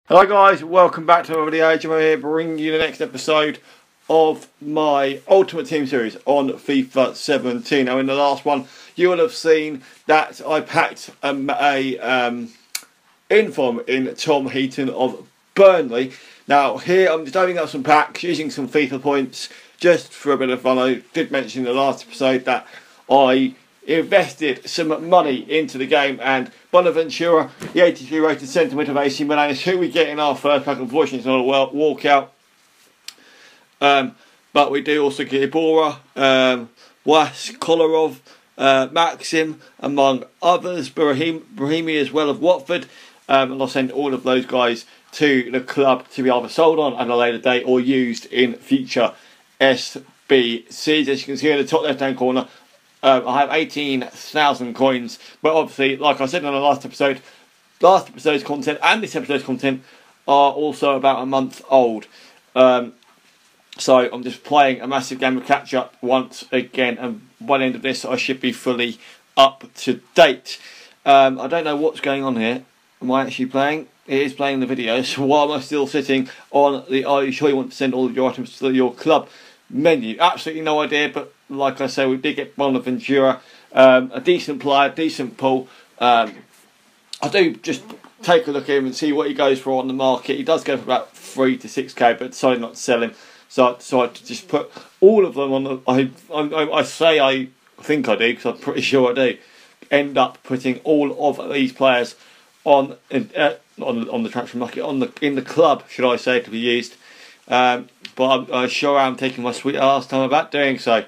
Hello guys, welcome back to another video. Jimmo here bringing you the next episode of my Ultimate Team series on FIFA 17. Now in the last one you will have seen that I packed a inform in Tom Heaton of Burnley. Now here I'm just opening up some packs using some FIFA points just for a bit of fun. I did mention in the last episode that I invested some money into the game, and Bonaventura, the 83 rated centre mid of AC Milan, is who we get in our first pack. Unfortunately it's not a walkout, but we do also get Ibora, Was, Kolarov, Maxim, among others, Brahimi as well of Watford, and I'll send all of those guys to the club to be either sold on at a later date or used in future SBCs. As you can see in the top left hand corner, I have 18,000 coins, but obviously, like I said in the last episode's content and this episode's content are also about a month old. So I'm just playing a massive game of catch up once again, and by the end of this I should be fully up to date. I don't know what's going on here. Am I actually playing? It is playing the video, so why am I still sitting on the "Are you sure you want to send all of your items to your club" menu? Absolutely no idea, but like I say, we did get Bonaventura, a decent player, decent pull. I do just take a look at him and see what he goes for on the market. He does go for about 3 to 6k, but decided not to sell him. So I just put all of them on the. I think I do, because I'm pretty sure I do. End up putting all of these players on the transfer market, in the club, should I say, to be used. But I sure am taking my sweet ass time about doing so.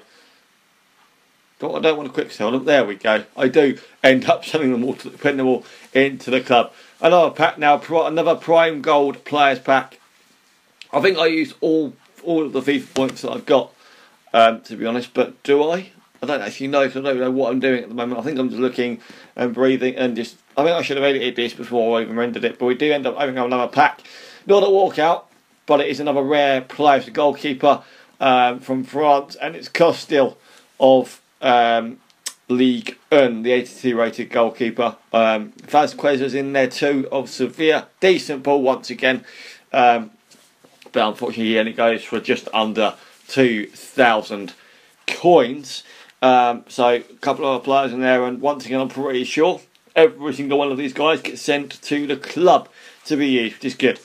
I don't want to quick sell them. There we go. I do end up selling them all, putting them all into the club. Another pack now, another Prime Gold Players Pack. I think I used all of the FIFA points that I've got, to be honest. But do I? I don't actually know, because I don't know what I'm doing at the moment. I think I'm just looking and breathing and just. I think I should have edited this before I even rendered it. But we do end up having another pack. Not a walkout, but it is another rare player. It's a goalkeeper from France, and it's Costil of League 1, the 82 rated goalkeeper. Vasquez in there too, of Sevilla. Decent ball once again, but unfortunately he only goes for just under 2,000 coins. So a couple of other players in there, and once again I'm pretty sure every single one of these guys gets sent to the club to be used, which is good.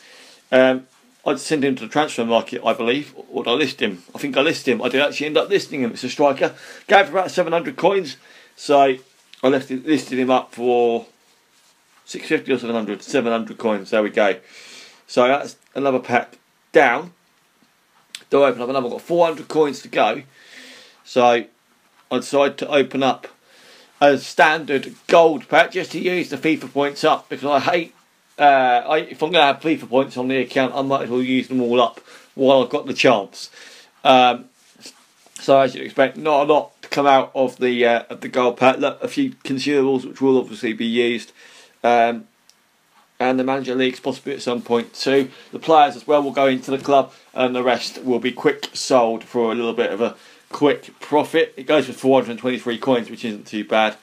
I'd send him to the transfer market, I believe, or did I list him? I think I listed him. I did actually end up listing him. It's a striker. Gave for about 700 coins, so I listed him up for 650 or 700. 700 coins. There we go. So that's another pack down. Do I open up another? I've got 400 coins to go. So I decided to open up a standard gold pack just to use the FIFA points up, because I hate. If I'm going to have FIFA points on the account, I might as well use them all up while I've got the chance. So as you'd expect, not a lot to come out of the gold pack. Look, a few consumables which will obviously be used, and the manager leagues possibly at some point too. The players as well will go into the club, and the rest will be quick sold for a little bit of a quick profit. It goes for 423 coins, which isn't too bad.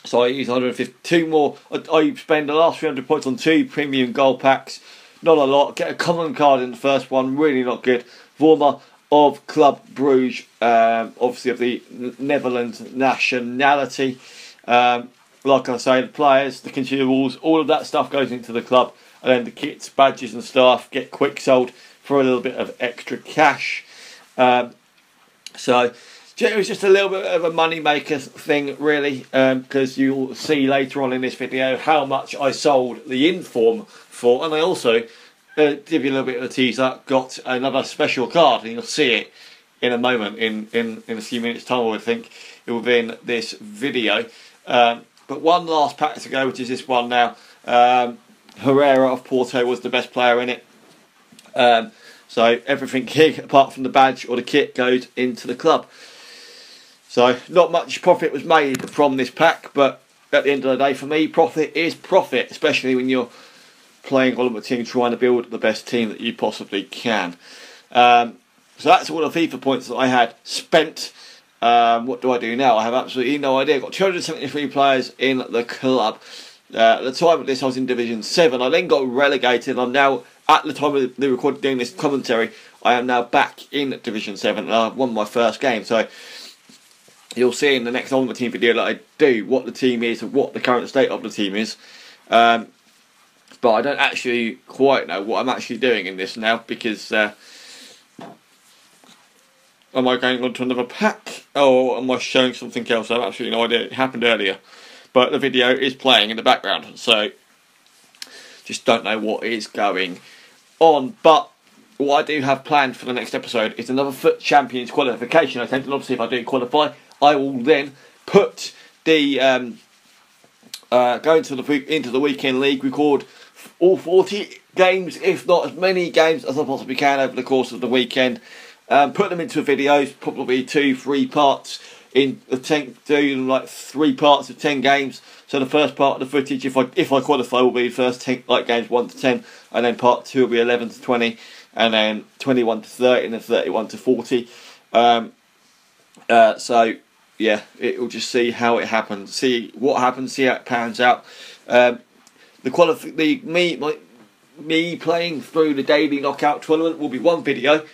So I use 152 more. I spend the last 300 points on 2 premium gold packs. Not a lot. Get a common card in the first one. Really not good. Vormer of Club Bruges. Obviously of the Netherlands nationality. Like I say, the players, the consumables, all of that stuff goes into the club. And then the kits, badges and stuff get quick sold for a little bit of extra cash. So it was just a little bit of a money maker thing, really, because you'll see later on in this video how much I sold the inform for, and I also give you a little bit of a teaser, got another special card, and you'll see it in a moment, in a few minutes time, I think, within this video. But one last pack to go, which is this one now. Herrera of Porto was the best player in it. So everything here, apart from the badge or the kit, goes into the club. So not much profit was made from this pack, but at the end of the day, for me, profit is profit, especially when you're playing Ultimate Team, trying to build the best team that you possibly can. So that's all the FIFA points that I had spent. What do I do now? I have absolutely no idea. I've got 273 players in the club. At the time of this, I was in Division 7. I then got relegated. I'm now, at the time of the recording doing this commentary, I am now back in Division 7, and I've won my first game. So you'll see in the next Ultimate Team video that I do what the team is and what the current state of the team is. But I don't actually quite know what I'm actually doing in this now, because am I going on to another pack, or am I showing something else? I have absolutely no idea. It happened earlier, but the video is playing in the background, so just don't know what is going on. But what I do have planned for the next episode is another FUT Champions qualification attempt, and obviously if I do qualify, I will then put the go into the weekend league, record all 40 games, if not as many games as I possibly can over the course of the weekend. Put them into videos, probably 2-3 parts in the 10, do like 3 parts of 10 games. So the first part of the footage, if I qualify, will be the first 10 games 1 to 10, and then part 2 will be 11 to 20, and then 21 to 30, and then 31 to 40. So yeah, it will just see how it happens, see what happens, see how it pans out. Me playing through the daily knockout tournament will be one video,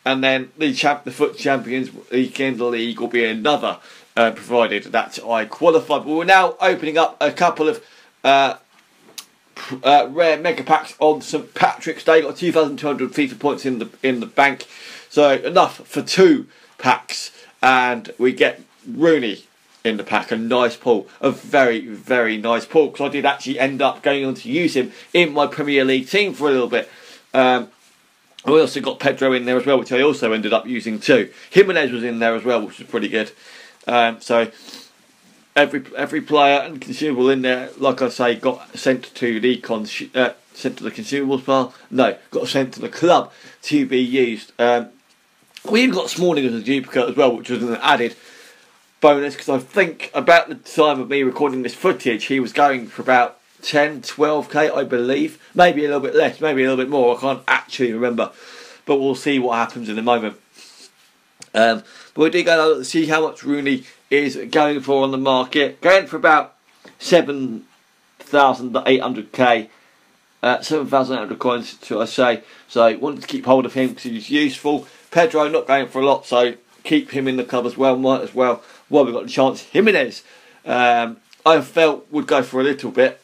and then the FUT Champions Weekend League will be another, provided that I qualify. But we're now opening up a couple of rare mega packs on St Patrick's Day. Got 2,200 FIFA points in the bank, so enough for 2 packs, and we get Rooney in the pack. A nice pull, a very, very nice pull, because I did actually end up going on to use him in my Premier League team for a little bit. I also got Pedro in there as well, which I also ended up using too. Jimenez was in there as well, which was pretty good. So every player and consumable in there, like I say, got sent to the consumables pile. No, got sent to the club to be used. We even got Smalling as a duplicate as well, which was an added bonus, because I think about the time of me recording this footage, he was going for about 10, 12k, I believe. Maybe a little bit less, maybe a little bit more. I can't actually remember, but we'll see what happens in a moment. But we do go to see how much Rooney is going for on the market. Going for about 7,800k, 7,800 coins, to I say. So I wanted to keep hold of him because he's useful. Pedro not going for a lot, so keep him in the club as well. Might as well while we've got the chance. Jimenez, I felt would go for a little bit,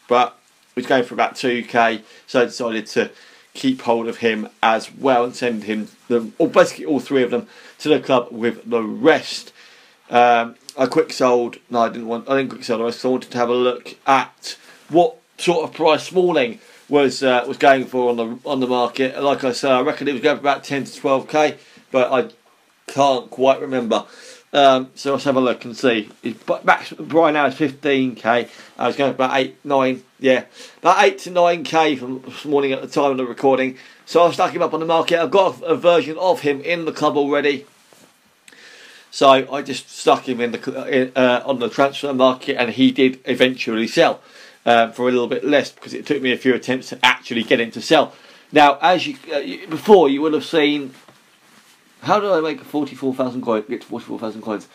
but he's going for about 2k, so I decided to keep hold of him as well and send him or basically all 3 of them to the club with the rest. I quick sold. No, I didn't quick sell the rest. I wanted to have a look at what sort of price Smalling was going for on the market. Like I said, I reckon it was going for about 10 to 12k, but I can't quite remember. So let's have a look and see. His max right now is 15k. I was going for about 8, 9, yeah, about 8 to 9k from this morning at the time of the recording. So I stuck him up on the market. I've got a version of him in the club already. So I just stuck him in the on the transfer market, and he did eventually sell for a little bit less, because it took me a few attempts to actually get him to sell. Now, as before you would have seen. How did I make 44,000 coins? Get to 44,000 coins?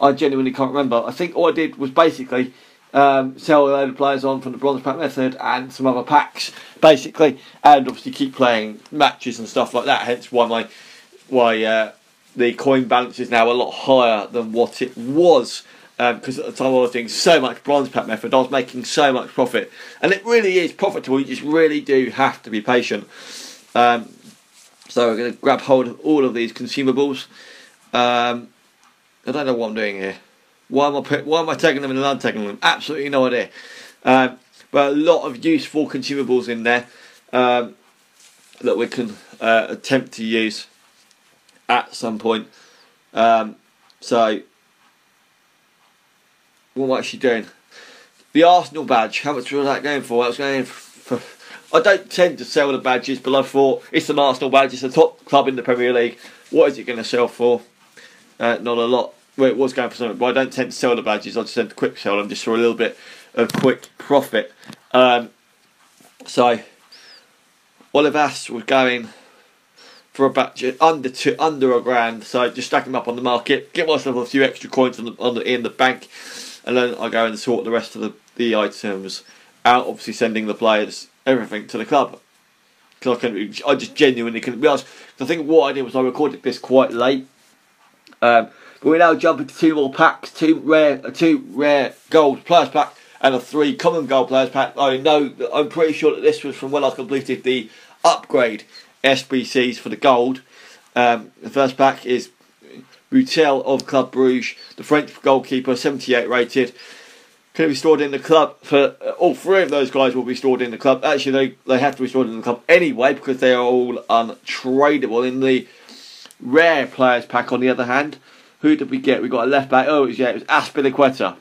I genuinely can't remember. I think all I did was basically sell a load of players on from the bronze pack method and some other packs, basically, and obviously keep playing matches and stuff like that. Hence why the coin balance is now a lot higher than what it was. Because at the time I was doing so much bronze pack method, I was making so much profit, and it really is profitable. You just really do have to be patient. So we're going to grab hold of all of these consumables. I don't know what I'm doing here. Why am I taking them and untaking them? Absolutely no idea. But a lot of useful consumables in there that we can attempt to use at some point. So what am I actually doing? The Arsenal badge. How much was that going for? That was going for. I don't tend to sell the badges, but I thought it's an Arsenal badge. It's the top club in the Premier League. What is it going to sell for? Not a lot. Well, it was going for something, but I don't tend to sell the badges. I just tend to quick sell them just for a little bit of quick profit. So Olivas was going for a badge under a grand. So just stack them up on the market, get myself a few extra coins in the bank. and then I go and sort the rest of the items out, obviously sending the players everything to the club. Because I just genuinely couldn't be asked. I think what I did was I recorded this quite late. But we're now jumping to 2 more packs, two rare gold players pack and a 3 common gold players pack. I'm pretty sure that this was from when I completed the upgrade SBCs for the gold. The first pack is Boutel of Club Bruges, the French goalkeeper, 78 rated. Can be stored in the club. For all 3 of those guys will be stored in the club. Actually, they have to be stored in the club anyway because they are all untradeable. In the rare players pack, on the other hand, who did we get? We got a left back. It was Azpilicueta.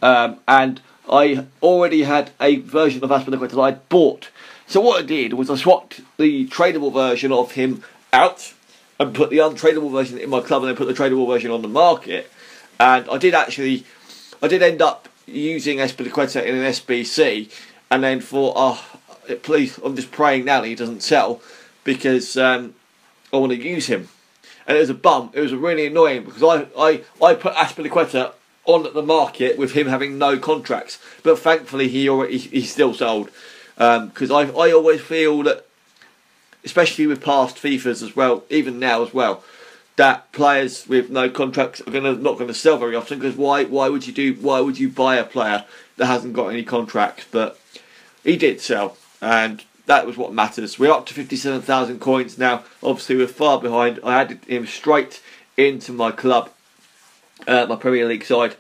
And I already had a version of Azpilicueta that I bought. So what I did was I swapped the tradable version of him out and put the untradeable version in my club, and then put the tradable version on the market. And I did end up using Azpilicueta in an SBC, and then please, I'm just praying now that he doesn't sell, because I want to use him. And it was a bum. It was really annoying because I put Azpilicueta on the market with him having no contracts, but thankfully he's still sold. Because I always feel that, especially with past FIFAs as well, even now as well, that players with no contracts are not going to sell very often. Because why would you buy a player that hasn't got any contracts? But he did sell, and that was what matters. We're up to 57,000 coins now. Obviously, we're far behind. I added him straight into my club, my Premier League side.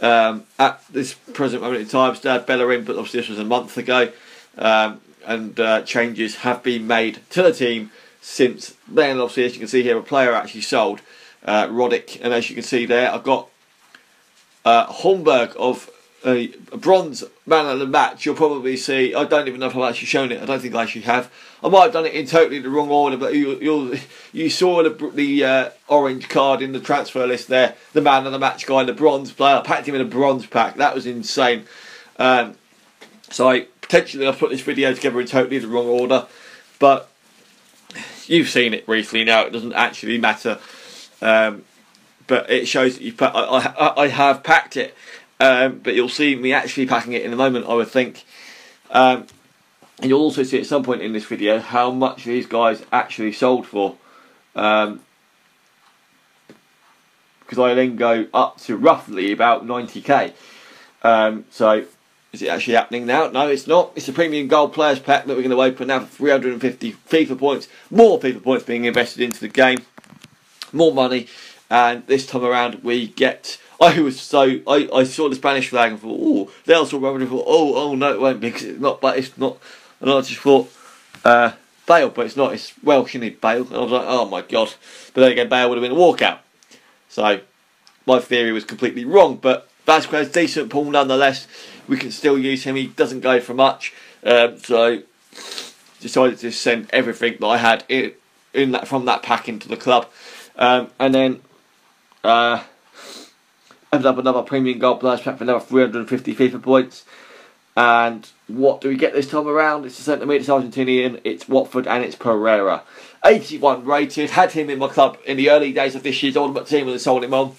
At this present moment in time, still had Bellerin, but obviously this was a month ago. And changes have been made to the team since then. Obviously, as you can see here, a player actually sold, Roddick, and as you can see there, I've got Holmberg of a bronze man of the match. You'll probably see, I don't even know if I've actually shown it. I don't think I actually have. I might have done it in totally the wrong order, but you saw the orange card in the transfer list there, the man of the match guy, the bronze player. I packed him in a bronze pack. That was insane. So potentially I've put this video together in totally the wrong order, but you've seen it briefly now. It doesn't actually matter, but it shows that I have packed it. But you'll see me actually packing it in a moment, I would think. And you'll also see at some point in this video how much these guys actually sold for. Because I then go up to roughly about 90k. So, is it actually happening now? No, it's not. It's a premium gold players pack that we're going to open now for 350 FIFA points. More FIFA points being invested into the game. More money. And this time around we get... I saw the Spanish flag and thought, oh, they also were and thought, oh no, it won't be, because it's not, but it's not. And I just thought, Bale, but it's not, it's Welsh, isn't it, Bale? And I was like, oh my god. But then again, Bale would have been a walkout. So, my theory was completely wrong, but Vasquez, decent pull nonetheless. We can still use him, he doesn't go for much. So, decided to send everything that I had from that pack into the club. And then, opened up another premium gold players pack for another 350 FIFA points. And what do we get this time around? It's a centre mid, it's Argentinian, it's Watford, and it's Pereira. 81 rated, had him in my club in the early days of this year's Ultimate Team when I sold him on.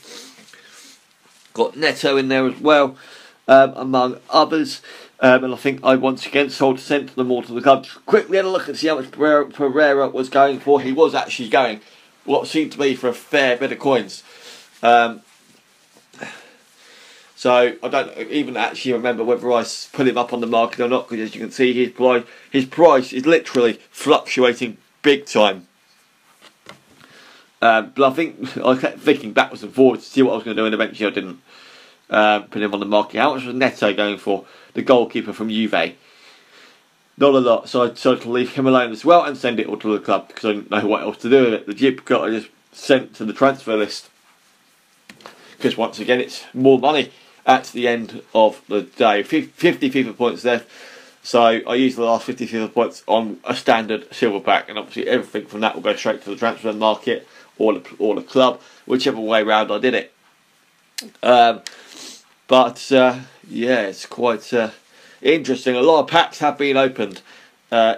Got Neto in there as well, among others. And I think I once again sent them all to the club. Quickly had a look and see how much Pereira was going for. He was actually going what seemed to be for a fair bit of coins. So I don't even actually remember whether I put him up on the market or not, because as you can see, his price is literally fluctuating big time. But I think I kept thinking backwards and forwards to see what I was going to do, and eventually I didn't put him on the market. How much was Neto going for, the goalkeeper from Juve? Not a lot, so I decided to leave him alone as well and send it all to the club because I didn't know what else to do with it. The duplicate I just sent to the transfer list because once again it's more money at the end of the day. 50 FIFA points left, so I used the last 50 FIFA points on a standard silver pack, and obviously everything from that will go straight to the transfer market or the club, whichever way round I did it. But yeah, it's quite interesting. A lot of packs have been opened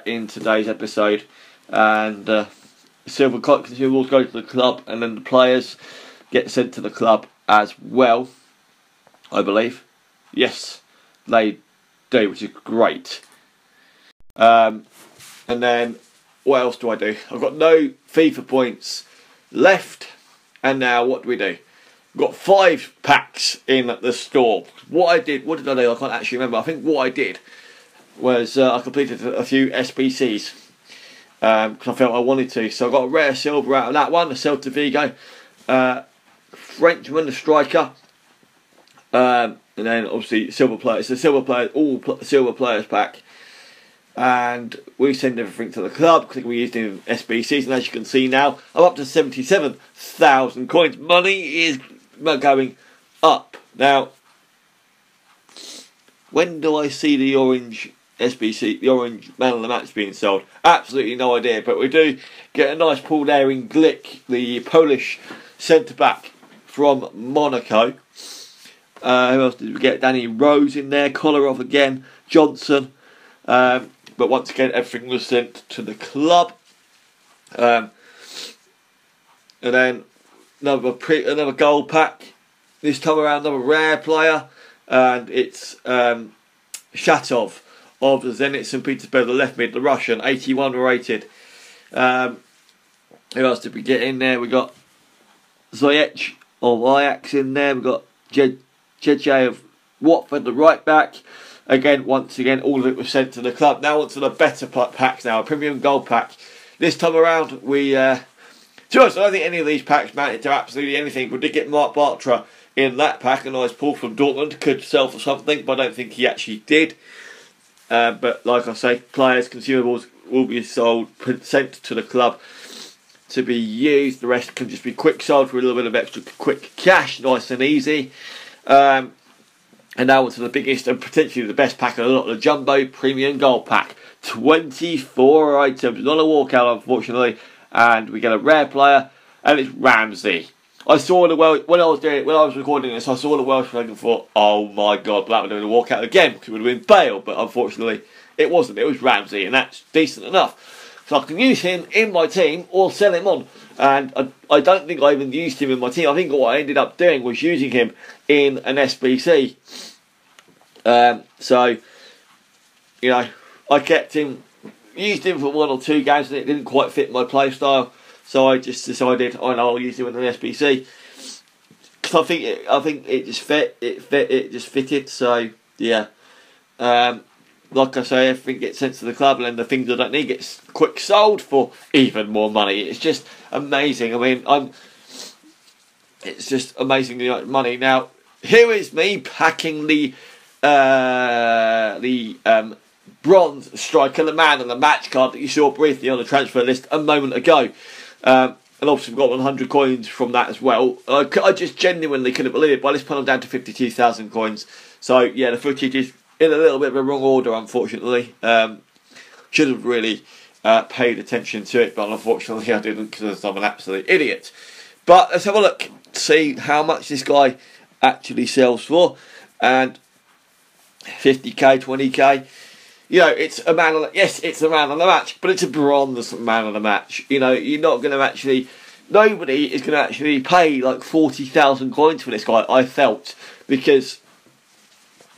in today's episode, and silver consumables go to the club, and then the players get sent to the club as well. I believe. Yes, they do, which is great. And then, what else do I do? I've got no FIFA points left. And now, what do we do? We've got 5 packs in the store. What did I do? I can't actually remember. I think what I did was I completed a few SBCs. Because I felt I wanted to. So I got a rare silver out of that one, the Celta Vigo. Frenchman, the striker. And then obviously silver players. It's a silver player, all silver players pack. And we send everything to the club because we used it in SBCs. And as you can see now, I'm up to 77,000 coins. Money is going up. Now, when do I see the orange SBC, the orange man of the match being sold? Absolutely no idea, but we do get a nice pull there in Glick, the Polish centre-back from Monaco. Who else did we get? Danny Rose in there, Kolarov again, Johnson. But once again, everything was sent to the club. And then another gold pack. This time around, another rare player. And it's Shatov of the Zenit St. Petersburg, the left mid, the Russian, 81 rated. Who else did we get in there? We got Ziyech of Ajax in there. We got Jeje of Watford, the right back. Again, once again, all of it was sent to the club. Now onto the better packs now, a premium gold pack. This time around, we, to be honest, I don't think any of these packs amounted to absolutely anything. We did get Mark Bartra in that pack, a nice pull from Dortmund, could sell for something, but I don't think he actually did. But like I say, players, consumables will be sold, sent to the club to be used. The rest can just be quick sold for a little bit of extra quick cash, nice and easy. And now onto the biggest and potentially the best pack of a lot, the Jumbo Premium Gold Pack. 24 items, not a walkout unfortunately, and we get a rare player, and it's Ramsey. I saw the when I was recording this, I saw the Welsh flag and thought, oh my god, that would have been a walkout again because it would have been Bale, but unfortunately it wasn't. It was Ramsey, and that's decent enough. So I can use him in my team or sell him on. And I don't think I even used him in my team. I think what I ended up doing was using him in an SBC. So, you know, I kept him, used him for 1 or 2 games, and it didn't quite fit my play style. So I just decided, oh no, I'll use him in an SBC. Because I think it just fit. It just fitted. So yeah. Like I say, everything gets sent to the club, and then the things I don't need get quick sold for even more money. It's just amazing. I mean, it's just amazingly much money. Now, here is me packing the bronze striker, the man of the match card that you saw briefly on the transfer list a moment ago. And obviously we've got 100 coins from that as well. I just genuinely couldn't believe it. By this point I'm down to 52,000 coins. So yeah, the footage is in a little bit of a wrong order, unfortunately. Should have really paid attention to it, but unfortunately I didn't because I'm an absolute idiot. But let's have a look, see how much this guy actually sells for. And 50k, 20k. You know, it's a man on the, yes, it's a man on the match, but it's a bronze man on the match. You know, you're not going to actually, nobody is going to actually pay like 40,000 coins for this guy, I felt, because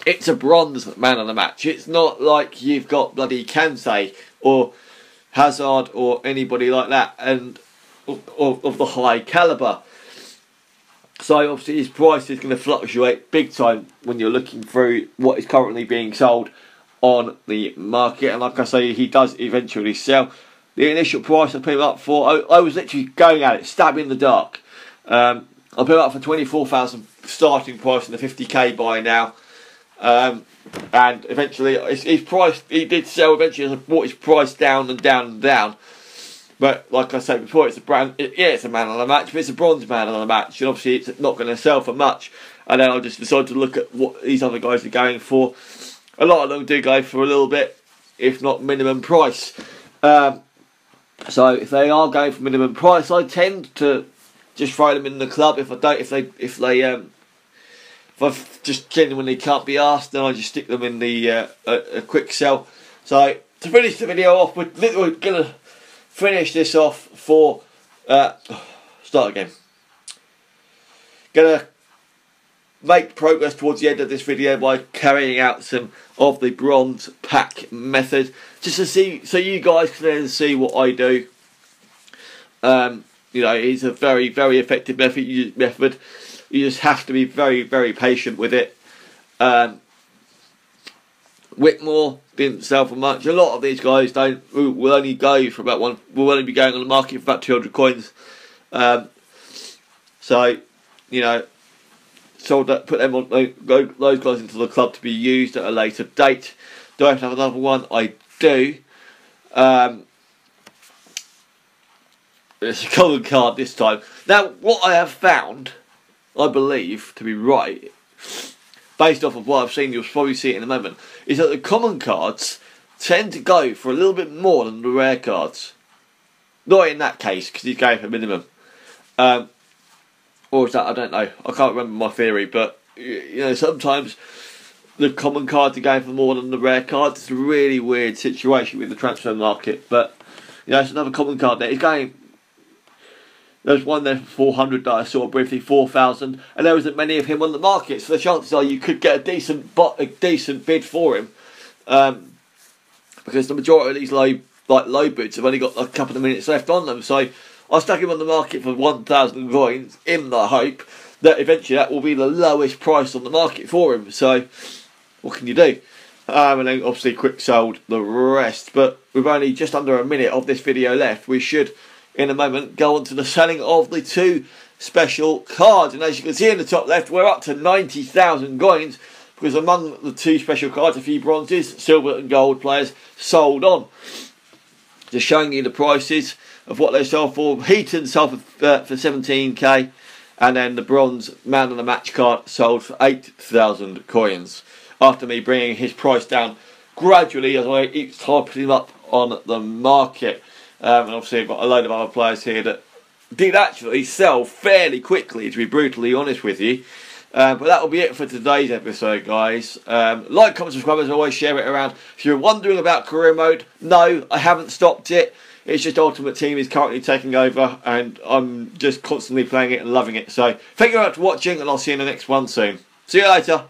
it's a bronze man on the match. It's not like you've got bloody Kante or Hazard or anybody like that, and of the high calibre. So obviously his price is going to fluctuate big time when you're looking through what is currently being sold on the market. And like I say, he does eventually sell. The initial price I put him up for, I was literally going at it, stabbing in the dark. I put him up for 24,000 starting price and the 50k buy now. And eventually his price, he did sell eventually. I brought his price down and down and down. But like I said before, it's a brand. It's a man on the match, but it's a bronze man on the match, and obviously it's not going to sell for much. And then I just decided to look at what these other guys are going for. A lot of them do go for a little bit, if not minimum price. So if they are going for minimum price, I tend to just throw them in the club. If I just genuinely can't be asked, then I just stick them in the a quick sell. So to finish the video off, we're gonna finish this off for start again. Gonna make progress towards the end of this video by carrying out some of the bronze pack method, just to see, so you guys can then see what I do. You know, it's a very, very effective method. You just have to be very, very patient with it. Whitmore didn't sell for much. A lot of these guys will only go for about will only be going on the market for about 200 coins. So, you know, sold that, put them on those guys into the club to be used at a later date. Do I have to have another one? I do. It's a common card this time. Now, what I have found, I believe to be right, based off of what I've seen, you'll probably see it in a moment, is that the common cards tend to go for a little bit more than the rare cards. Not in that case, because he's going for minimum. Or is that, I don't know. I can't remember my theory, but you know, sometimes the common cards are going for more than the rare cards. It's a really weird situation with the transfer market, but you know, it's another common card there. It's going. There's one there for 400 that I saw briefly, 4,000, and there wasn't many of him on the market. So the chances are you could get a decent bid for him, because the majority of these low bids have only got a couple of minutes left on them. So I stuck him on the market for 1,000 coins in the hope that eventually that will be the lowest price on the market for him. So what can you do? And then obviously quick sold the rest. But with only just under a minute of this video left, we should in a moment go on to the selling of the 2 special cards. And as you can see in the top left, we're up to 90,000 coins, because among the 2 special cards, a few bronzes, silver and gold players sold on. Just showing you the prices of what they sell for. Heaton sold for 17k, and then the bronze man of the match card sold for 8,000 coins, after me bringing his price down gradually as I each type him up on the market. And obviously I've got a load of other players here that did actually sell fairly quickly, to be brutally honest with you. But that will be it for today's episode, guys. Like, comment, subscribe, as always, share it around. If you're wondering about career mode, no, I haven't stopped it. It's just Ultimate Team is currently taking over, and I'm just constantly playing it and loving it. So thank you very much for watching, and I'll see you in the next one soon. See you later.